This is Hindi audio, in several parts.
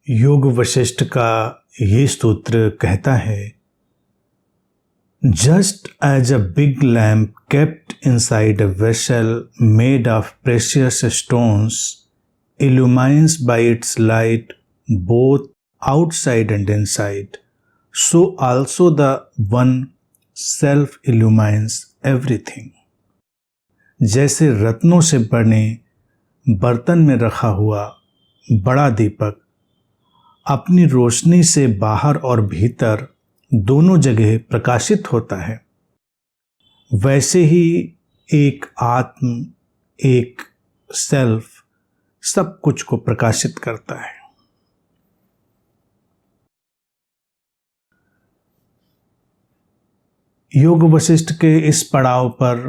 योग वशिष्ठ का ये स्तोत्र कहता है, just as a big lamp kept inside a vessel made of precious stones illumines by its light both outside and inside, so also the one self illumines everything. जैसे रत्नों से बने बर्तन में रखा हुआ बड़ा दीपक अपनी रोशनी से बाहर और भीतर दोनों जगह प्रकाशित होता है, वैसे ही एक आत्म, एक सेल्फ सब कुछ को प्रकाशित करता है। योग वशिष्ठ के इस पड़ाव पर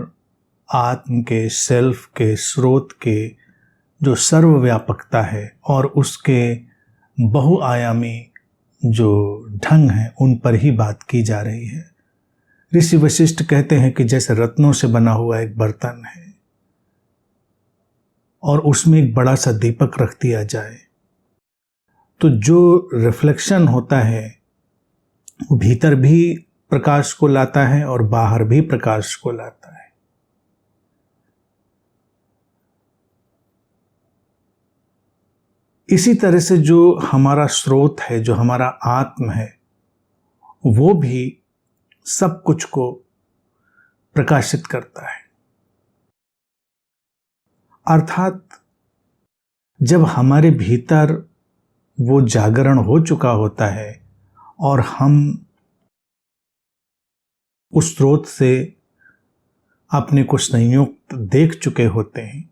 आत्म के, सेल्फ के, स्रोत के जो सर्वव्यापकता है और उसके बहुआयामी जो ढंग है उन पर ही बात की जा रही है। ऋषि वशिष्ठ कहते हैं कि जैसे रत्नों से बना हुआ एक बर्तन है और उसमें एक बड़ा सा दीपक रख दिया जाए तो जो रिफ्लेक्शन होता है वो भीतर भी प्रकाश को लाता है और बाहर भी प्रकाश को लाता है। इसी तरह से जो हमारा स्रोत है, जो हमारा आत्म है, वो भी सब कुछ को प्रकाशित करता है। अर्थात जब हमारे भीतर वो जागरण हो चुका होता है और हम उस स्रोत से अपने को संयुक्त देख चुके होते हैं।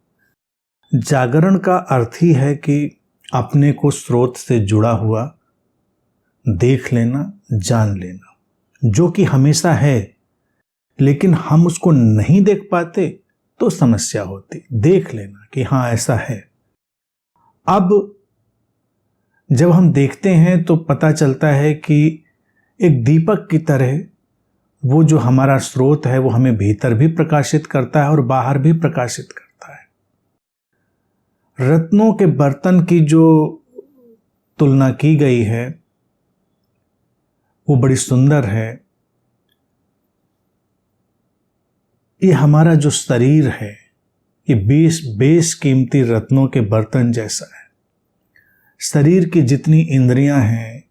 जागरण का अर्थ ही है कि अपने को स्रोत से जुड़ा हुआ देख लेना, जान लेना, जो कि हमेशा है, लेकिन हम उसको नहीं देख पाते तो समस्या होती। देख लेना कि हाँ ऐसा है। अब जब हम देखते हैं तो पता चलता है कि एक दीपक की तरह वो जो हमारा स्रोत है वो हमें भीतर भी प्रकाशित करता है और बाहर भी प्रकाशित करता है। रत्नों के बर्तन की जो तुलना की गई है वो बड़ी सुंदर है। ये हमारा जो शरीर है ये बेस कीमती रत्नों के बर्तन जैसा है। शरीर की जितनी इंद्रियां हैं,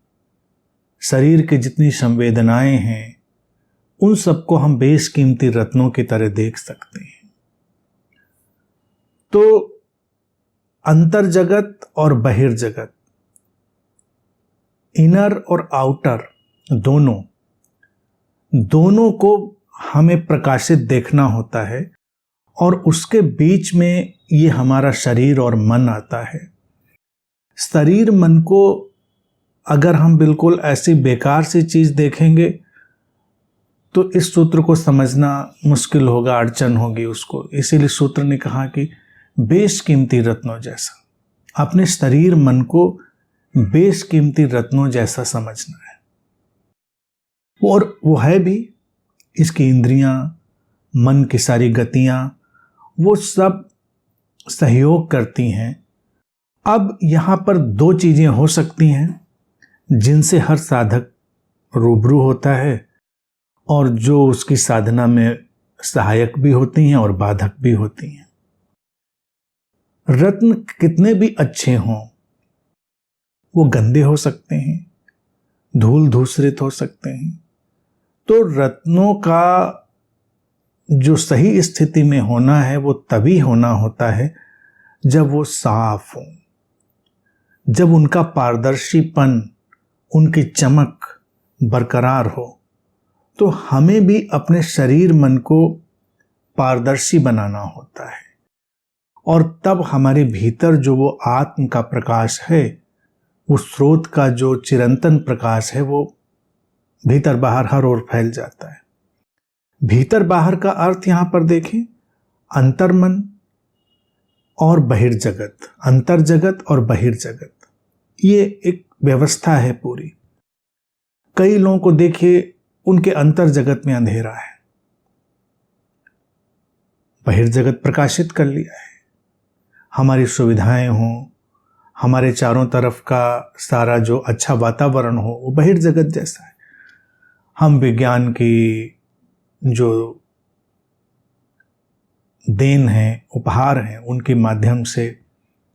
शरीर की जितनी संवेदनाएं हैं, उन सबको हम बेस कीमती रत्नों की तरह देख सकते हैं। तो अंतर जगत और बहिर्जगत, इनर और आउटर, दोनों को हमें प्रकाशित देखना होता है और उसके बीच में ये हमारा शरीर और मन आता है। शरीर मन को अगर हम बिल्कुल ऐसी बेकार सी चीज देखेंगे तो इस सूत्र को समझना मुश्किल होगा, अड़चन होगी उसको। इसीलिए सूत्र ने कहा कि बेशकीमती रत्नों जैसा, अपने शरीर मन को बेशकीमती रत्नों जैसा समझना है। और वो है भी। इसकी इंद्रियां, मन की सारी गतियां, वो सब सहयोग करती हैं। अब यहां पर दो चीजें हो सकती हैं जिनसे हर साधक रूबरू होता है और जो उसकी साधना में सहायक भी होती हैं और बाधक भी होती हैं। रत्न कितने भी अच्छे हों वो गंदे हो सकते हैं, धूल धूसरित हो सकते हैं। तो रत्नों का जो सही स्थिति में होना है वो तभी होना होता है जब वो साफ हो, जब उनका पारदर्शीपन, उनकी चमक बरकरार हो। तो हमें भी अपने शरीर मन को पारदर्शी बनाना होता है और तब हमारे भीतर जो वो आत्म का प्रकाश है, वो स्रोत का जो चिरंतन प्रकाश है, वो भीतर बाहर हर ओर फैल जाता है। भीतर बाहर का अर्थ यहां पर देखें, अंतर्मन और बहिर्जगत, अंतर जगत और बहिर्जगत, ये एक व्यवस्था है पूरी। कई लोगों को देखिए उनके अंतर जगत में अंधेरा है, बहिर्जगत प्रकाशित कर लिया है। हमारी सुविधाएं हों, हमारे चारों तरफ का सारा जो अच्छा वातावरण हो वो बहिर्जगत जैसा है। हम विज्ञान की जो देन है, उपहार हैं, उनके माध्यम से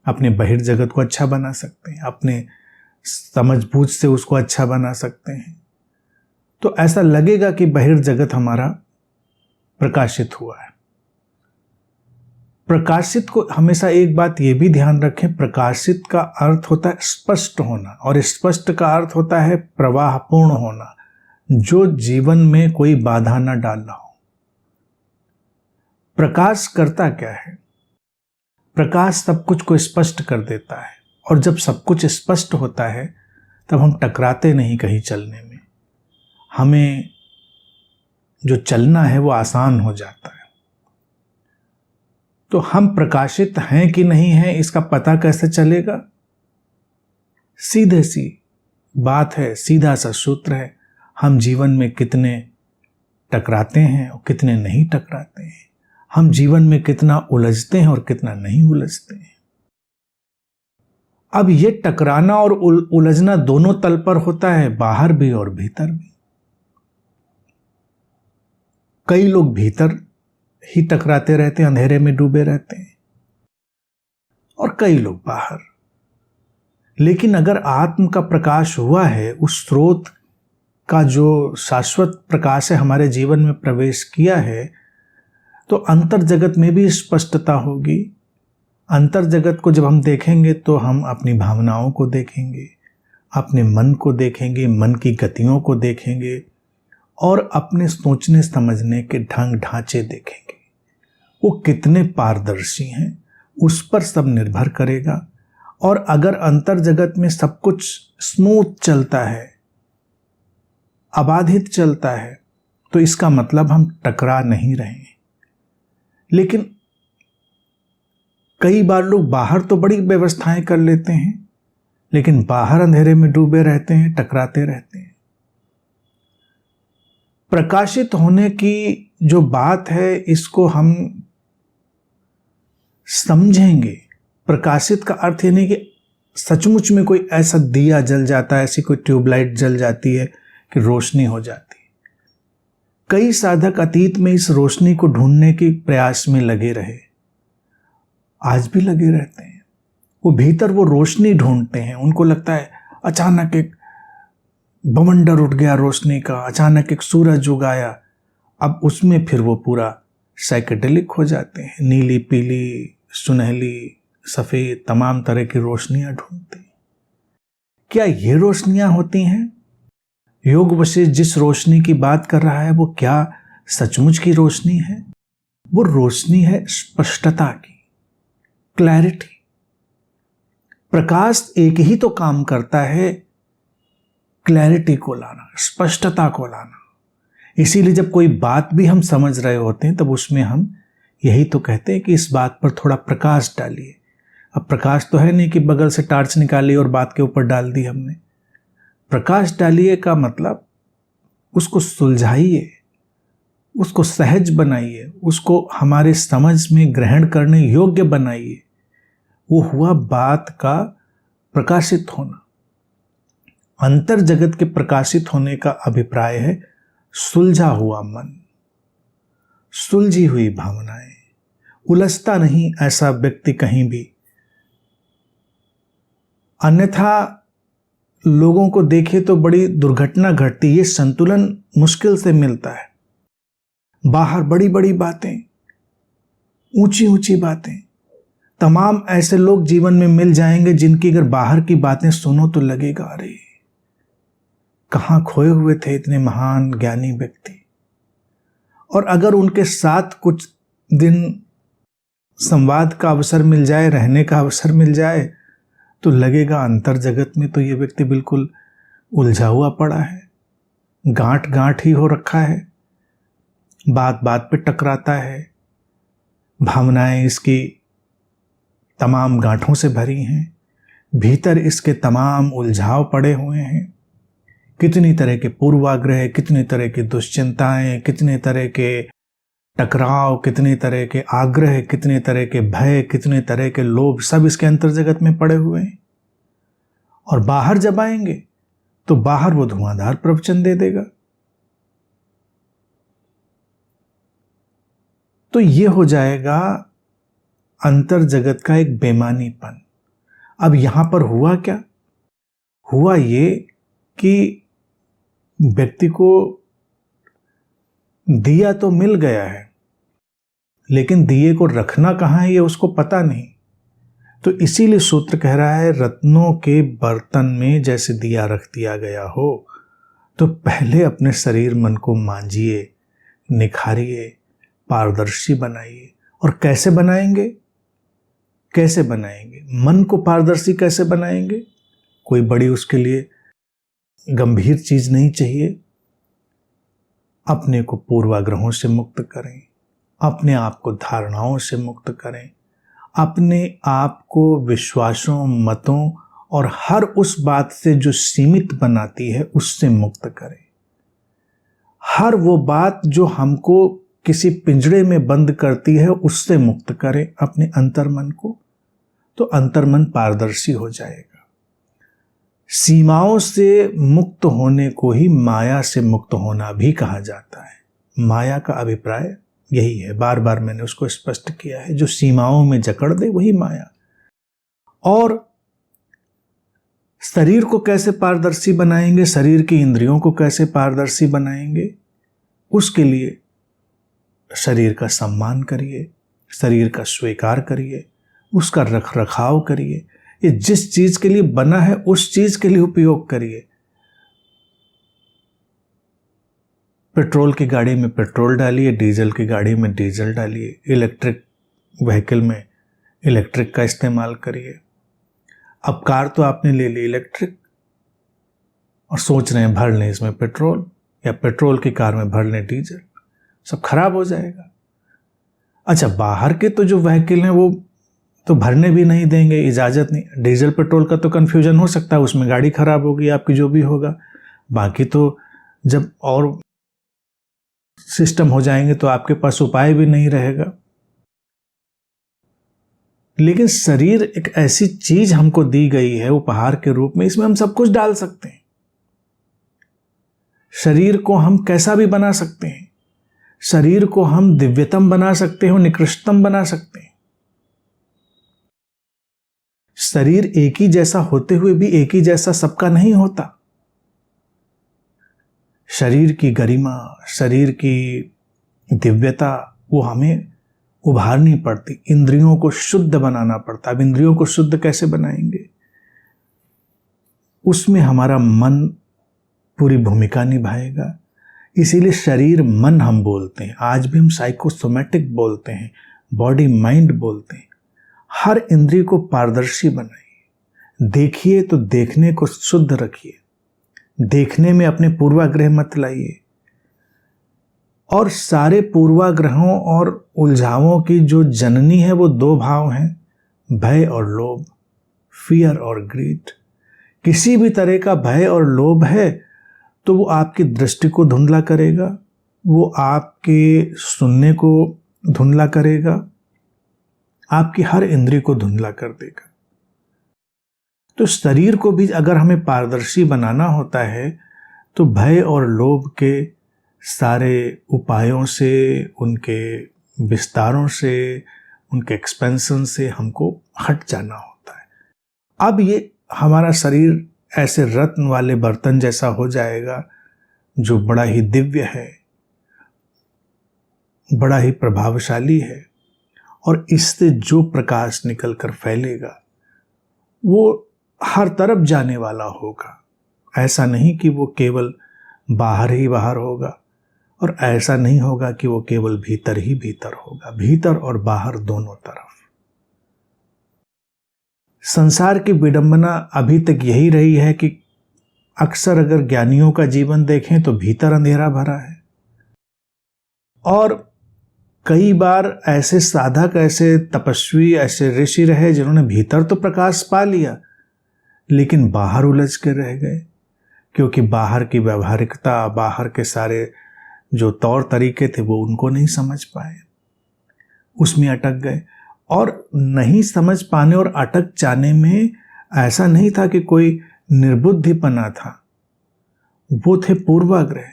अपने बहिर्जगत को अच्छा बना सकते हैं, अपने समझबूझ से उसको अच्छा बना सकते हैं। तो ऐसा लगेगा कि बहिर्जगत हमारा प्रकाशित हुआ है। प्रकाशित को हमेशा एक बात ये भी ध्यान रखें, प्रकाशित का अर्थ होता है स्पष्ट होना, और स्पष्ट का अर्थ होता है प्रवाहपूर्ण होना, जो जीवन में कोई बाधा न डालना हो। प्रकाश करता क्या है? प्रकाश सब कुछ को स्पष्ट कर देता है, और जब सब कुछ स्पष्ट होता है तब हम टकराते नहीं कहीं चलने में, हमें जो चलना है वो आसान हो जाता है। तो हम प्रकाशित हैं कि नहीं हैं इसका पता कैसे चलेगा? सीधे सी बात है, सीधा सा सूत्र है, हम जीवन में कितने टकराते हैं और कितने नहीं टकराते हैं, हम जीवन में कितना उलझते हैं और कितना नहीं उलझते हैं। अब ये टकराना और उलझना दोनों तल पर होता है, बाहर भी और भीतर भी। कई लोग भीतर ही टकराते रहते हैं, अंधेरे में डूबे रहते हैं, और कई लोग बाहर। लेकिन अगर आत्म का प्रकाश हुआ है, उस स्रोत का जो शाश्वत प्रकाश है हमारे जीवन में प्रवेश किया है, तो अंतर जगत में भी स्पष्टता होगी। अंतर जगत को जब हम देखेंगे तो हम अपनी भावनाओं को देखेंगे, अपने मन को देखेंगे, मन की गतियों को देखेंगे, और अपने सोचने समझने के ढंग ढांचे देखेंगे। वो कितने पारदर्शी हैं उस पर सब निर्भर करेगा। और अगर अंतर जगत में सब कुछ स्मूथ चलता है, अबाधित चलता है, तो इसका मतलब हम टकरा नहीं रहे हैं। लेकिन कई बार लोग बाहर तो बड़ी व्यवस्थाएं कर लेते हैं, लेकिन बाहर अंधेरे में डूबे रहते हैं, टकराते रहते हैं। प्रकाशित होने की जो बात है इसको हम समझेंगे। प्रकाशित का अर्थ ये नहीं कि सचमुच में कोई ऐसा दिया जल जाता है, ऐसी कोई ट्यूबलाइट जल जाती है कि रोशनी हो जाती है। कई साधक अतीत में इस रोशनी को ढूंढने के प्रयास में लगे रहे, आज भी लगे रहते हैं। वो भीतर वो रोशनी ढूंढते हैं, उनको लगता है अचानक एक बवंडर उठ गया रोशनी का, अचानक एक सूरज उगाया, अब उसमें फिर वो पूरा साइकेडेलिक हो जाते हैं, नीली पीली सुनहली सफ़ेद तमाम तरह की रोशनियां ढूंढते हैं। क्या ये रोशनियां होती हैं? योग वशिष्ठ जिस रोशनी की बात कर रहा है वो क्या सचमुच की रोशनी है? वो रोशनी है स्पष्टता की, क्लैरिटी। प्रकाश एक ही तो काम करता है, क्लैरिटी को लाना, स्पष्टता को लाना। इसीलिए जब कोई बात भी हम समझ रहे होते हैं तब उसमें हम यही तो कहते हैं कि इस बात पर थोड़ा प्रकाश डालिए। अब प्रकाश तो है नहीं कि बगल से टार्च निकाली और बात के ऊपर डाल दी हमने। प्रकाश डालिए का मतलब उसको सुलझाइए, उसको सहज बनाइए, उसको हमारे समझ में ग्रहण करने योग्य बनाइए। वो हुआ बात का प्रकाशित होना। अंतर जगत के प्रकाशित होने का अभिप्राय है सुलझा हुआ मन, सुलझी हुई भावनाएं, उलझता नहीं ऐसा व्यक्ति कहीं भी। अन्यथा लोगों को देखे तो बड़ी दुर्घटना घटती, ये संतुलन मुश्किल से मिलता है। बाहर बड़ी बड़ी बातें, ऊंची ऊंची बातें, तमाम ऐसे लोग जीवन में मिल जाएंगे जिनकी अगर बाहर की बातें सुनो तो लगेगा अरे कहाँ खोए हुए थे इतने महान ज्ञानी व्यक्ति। और अगर उनके साथ कुछ दिन संवाद का अवसर मिल जाए, रहने का अवसर मिल जाए, तो लगेगा अंतर जगत में तो ये व्यक्ति बिल्कुल उलझा हुआ पड़ा है, गांठ गांठ ही हो रखा है, बात बात पे टकराता है, भावनाएं इसकी तमाम गांठों से भरी हैं, भीतर इसके तमाम उलझाव पड़े हुए हैं। कितनी तरह के पूर्वाग्रह, कितनी तरह की दुश्चिंताएं, कितने तरह के टकराव, कितने तरह के आग्रह, कितने तरह के भय, कितने तरह के लोभ, सब इसके अंतर जगत में पड़े हुए हैं। और बाहर जब आएंगे तो बाहर वो धुआंधार प्रवचन दे देगा। तो ये हो जाएगा अंतर जगत का एक बेमानीपन। अब यहां पर हुआ क्या? हुआ ये कि व्यक्ति को दिया तो मिल गया है, लेकिन दिए को रखना कहाँ है ये उसको पता नहीं। तो इसीलिए सूत्र कह रहा है, रत्नों के बर्तन में जैसे दिया रख दिया गया हो, तो पहले अपने शरीर मन को मांजिए, निखारिए, पारदर्शी बनाइए। और कैसे बनाएंगे? कैसे बनाएंगे? मन को पारदर्शी कैसे बनाएंगे? कोई बड़ी उसके लिए गंभीर चीज नहीं चाहिए। अपने को पूर्वाग्रहों से मुक्त करें, अपने आप को धारणाओं से मुक्त करें, अपने आप को विश्वासों, मतों और हर उस बात से जो सीमित बनाती है उससे मुक्त करें। हर वो बात जो हमको किसी पिंजड़े में बंद करती है उससे मुक्त करें अपने अंतर्मन को, तो अंतर्मन पारदर्शी हो जाएगा। सीमाओं से मुक्त होने को ही माया से मुक्त होना भी कहा जाता है। माया का अभिप्राय यही है, बार बार मैंने उसको स्पष्ट किया है, जो सीमाओं में जकड़ दे वही माया। और शरीर को कैसे पारदर्शी बनाएंगे, शरीर की इंद्रियों को कैसे पारदर्शी बनाएंगे? उसके लिए शरीर का सम्मान करिए, शरीर का स्वीकार करिए, उसका रख रखाव करिए। ये जिस चीज के लिए बना है उस चीज के लिए उपयोग करिए। पेट्रोल की गाड़ी में पेट्रोल डालिए, डीजल की गाड़ी में डीजल डालिए, इलेक्ट्रिक व्हीकल में इलेक्ट्रिक का इस्तेमाल करिए। अब कार तो आपने ले ली इलेक्ट्रिक और सोच रहे हैं भर लें इसमें पेट्रोल, या पेट्रोल की कार में भर लें डीजल, सब खराब हो जाएगा। अच्छा, बाहर के तो जो व्हीकल हैं वो तो भरने भी नहीं देंगे, इजाजत नहीं। डीजल पेट्रोल का तो कंफ्यूजन हो सकता है, उसमें गाड़ी खराब होगी आपकी, जो भी होगा। बाकी तो जब और सिस्टम हो जाएंगे तो आपके पास उपाय भी नहीं रहेगा। लेकिन शरीर एक ऐसी चीज हमको दी गई है उपहार के रूप में, इसमें हम सब कुछ डाल सकते हैं। शरीर को हम कैसा भी बना सकते हैं, शरीर को हम दिव्यतम बना सकते हैं, निकृष्टतम बना सकते हैं। शरीर एक ही जैसा होते हुए भी एक ही जैसा सबका नहीं होता। शरीर की गरिमा, शरीर की दिव्यता वो हमें उभारनी पड़ती, इंद्रियों को शुद्ध बनाना पड़ता। अब इंद्रियों को शुद्ध कैसे बनाएंगे? उसमें हमारा मन पूरी भूमिका निभाएगा। इसीलिए शरीर मन हम बोलते हैं, आज भी हम साइकोसोमैटिक बोलते हैं, बॉडी माइंड बोलते हैं। हर इंद्रिय को पारदर्शी बनाइए। देखिए तो देखने को शुद्ध रखिए, देखने में अपने पूर्वाग्रह मत लाइए। और सारे पूर्वाग्रहों और उलझावों की जो जननी है वो दो भाव हैं, भय और लोभ, फियर और ग्रीड। किसी भी तरह का भय और लोभ है तो वो आपकी दृष्टि को धुंधला करेगा, वो आपके सुनने को धुंधला करेगा, आपकी हर इंद्रिय को धुंधला कर देगा। तो शरीर को भी अगर हमें पारदर्शी बनाना होता है तो भय और लोभ के सारे उपायों से, उनके विस्तारों से, उनके एक्सपेंशन से हमको हट जाना होता है। अब ये हमारा शरीर ऐसे रत्न वाले बर्तन जैसा हो जाएगा जो बड़ा ही दिव्य है, बड़ा ही प्रभावशाली है, और इससे जो प्रकाश निकलकर फैलेगा वो हर तरफ जाने वाला होगा। ऐसा नहीं कि वो केवल बाहर ही बाहर होगा, और ऐसा नहीं होगा कि वो केवल भीतर ही भीतर होगा, भीतर और बाहर दोनों तरफ। संसार की विडंबना अभी तक यही रही है कि अक्सर अगर ज्ञानियों का जीवन देखें तो भीतर अंधेरा भरा है, और कई बार ऐसे साधक, ऐसे तपस्वी, ऐसे ऋषि रहे जिन्होंने भीतर तो प्रकाश पा लिया लेकिन बाहर उलझ के रह गए, क्योंकि बाहर की व्यवहारिकता, बाहर के सारे जो तौर तरीके थे वो उनको नहीं समझ पाए, उसमें अटक गए। और नहीं समझ पाने और अटक जाने में ऐसा नहीं था कि कोई निर्बुद्धिपना था, वो थे पूर्वाग्रह।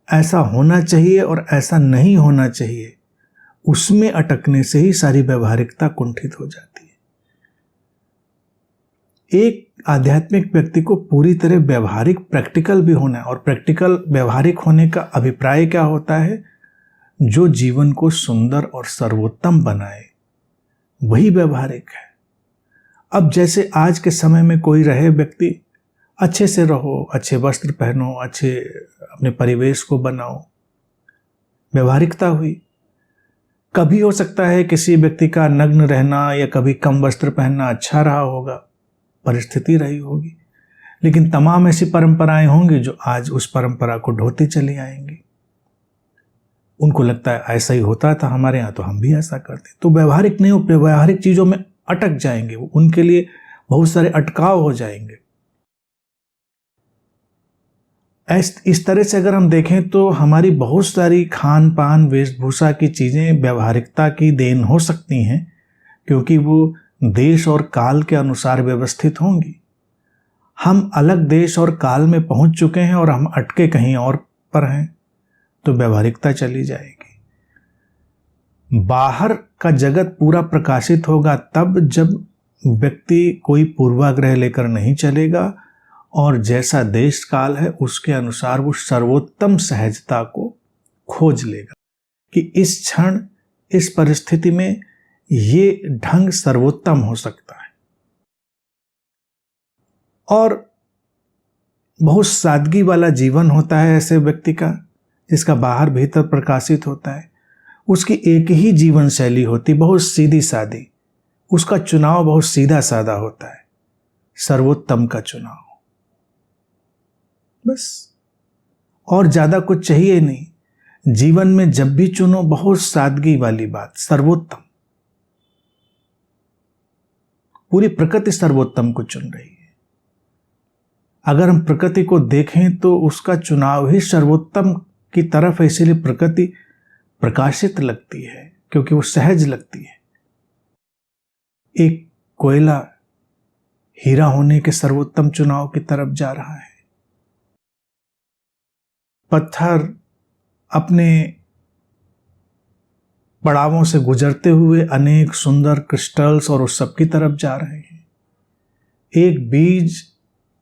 ऐसा होना चाहिए और ऐसा नहीं होना चाहिए, उसमें अटकने से ही सारी व्यवहारिकता कुंठित हो जाती है। एक आध्यात्मिक व्यक्ति को पूरी तरह व्यवहारिक प्रैक्टिकल भी होना है, और प्रैक्टिकल व्यवहारिक होने का अभिप्राय क्या होता है? जो जीवन को सुंदर और सर्वोत्तम बनाए, वही व्यवहारिक है। अब जैसे आज के समय में कोई रहे व्यक्ति, अच्छे से रहो, अच्छे वस्त्र पहनो, अच्छे अपने परिवेश को बनाओ, व्यवहारिकता हुई। कभी हो सकता है किसी व्यक्ति का नग्न रहना या कभी कम वस्त्र पहनना अच्छा रहा होगा, परिस्थिति रही होगी, लेकिन तमाम ऐसी परंपराएं होंगी जो आज उस परंपरा को ढोती चली आएंगी। उनको लगता है ऐसा ही होता था हमारे यहाँ, तो हम भी ऐसा करते, तो व्यवहारिक नहीं, व्यवहारिक चीजों में अटक जाएंगे, उनके लिए बहुत सारे अटकाव हो जाएंगे। इस तरह से अगर हम देखें तो हमारी बहुत सारी खान पान वेशभूषा की चीजें व्यवहारिकता की देन हो सकती हैं, क्योंकि वो देश और काल के अनुसार व्यवस्थित होंगी। हम अलग देश और काल में पहुंच चुके हैं और हम अटके कहीं और पर हैं, तो व्यवहारिकता चली जाएगी। बाहर का जगत पूरा प्रकाशित होगा तब जब व्यक्ति कोई पूर्वाग्रह लेकर नहीं चलेगा, और जैसा देश काल है उसके अनुसार वो सर्वोत्तम सहजता को खोज लेगा कि इस क्षण इस परिस्थिति में ये ढंग सर्वोत्तम हो सकता है। और बहुत सादगी वाला जीवन होता है ऐसे व्यक्ति का, जिसका बाहर भीतर प्रकाशित होता है। उसकी एक ही जीवन शैली होती, बहुत सीधी सादी, उसका चुनाव बहुत सीधा साधा होता है, सर्वोत्तम का चुनाव, बस। और ज्यादा कुछ चाहिए नहीं जीवन में। जब भी चुनो, बहुत सादगी वाली बात, सर्वोत्तम। पूरी प्रकृति सर्वोत्तम को चुन रही है। अगर हम प्रकृति को देखें तो उसका चुनाव ही सर्वोत्तम की तरफ है, इसीलिए प्रकृति प्रकाशित लगती है, क्योंकि वो सहज लगती है। एक कोयला हीरा होने के सर्वोत्तम चुनाव की तरफ जा रहा है। पत्थर अपने पड़ावों से गुजरते हुए अनेक सुंदर क्रिस्टल्स और उस सब की तरफ जा रहे हैं। एक बीज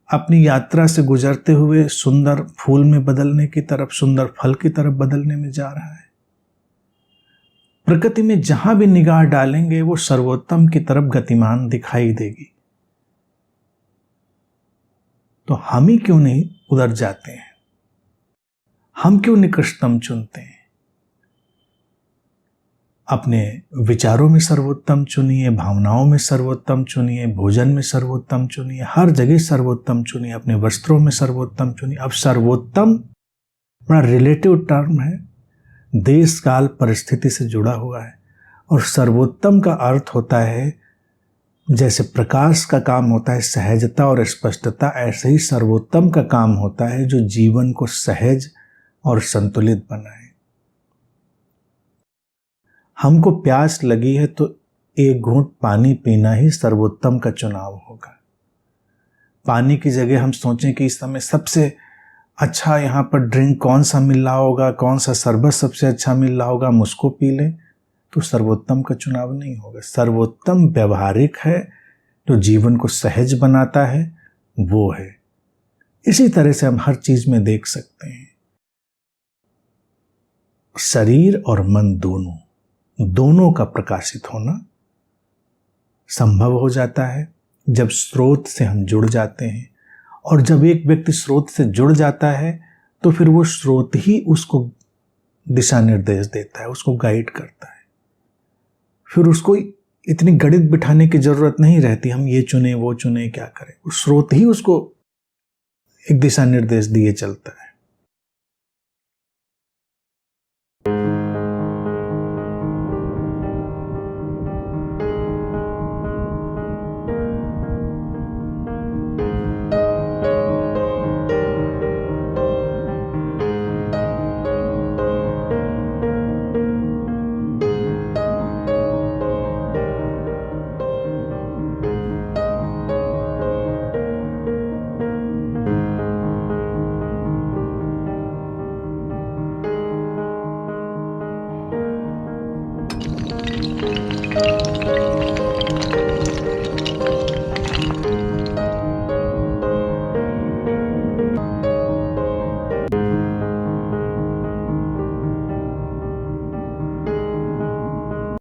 अपनी यात्रा से गुजरते हुए सुंदर फूल में बदलने की तरफ, सुंदर फल की तरफ बदलने में जा रहा है। प्रकृति में जहां भी निगाह डालेंगे वो सर्वोत्तम की तरफ गतिमान दिखाई देगी। तो हम ही क्यों नहीं उधर जाते हैं? हम क्यों निकृष्टतम चुनते हैं? अपने विचारों में सर्वोत्तम चुनिए, भावनाओं में सर्वोत्तम चुनिए, भोजन में सर्वोत्तम चुनिए, हर जगह सर्वोत्तम चुनिए, अपने वस्त्रों में सर्वोत्तम चुनिए। अब सर्वोत्तम बड़ा रिलेटिव टर्म है, देश काल परिस्थिति से जुड़ा हुआ है। और सर्वोत्तम का अर्थ होता है, जैसे प्रकाश का काम होता है सहजता और स्पष्टता, ऐसे ही सर्वोत्तम का काम होता है जो जीवन को सहज और संतुलित बनाए। हमको प्यास लगी है तो एक घूंट पानी पीना ही सर्वोत्तम का चुनाव होगा। पानी की जगह हम सोचें कि इस समय सबसे अच्छा यहाँ पर ड्रिंक कौन सा मिल रहा होगा, कौन सा शरबत सबसे अच्छा मिल रहा होगा, हम उसको पी लें, तो सर्वोत्तम का चुनाव नहीं होगा। सर्वोत्तम व्यवहारिक है, जो जीवन को सहज बनाता है, वो है। इसी तरह से हम हर चीज में देख सकते हैं, शरीर और मन दोनों का प्रकाशित होना संभव हो जाता है जब स्रोत से हम जुड़ जाते हैं। और जब एक व्यक्ति स्रोत से जुड़ जाता है तो फिर वो स्रोत ही उसको दिशा निर्देश देता है, उसको गाइड करता है। फिर उसको इतनी गणित बिठाने की जरूरत नहीं रहती, हम ये चुने वो चुने क्या करें, उस स्रोत ही उसको एक दिशा निर्देश दिए चलता है।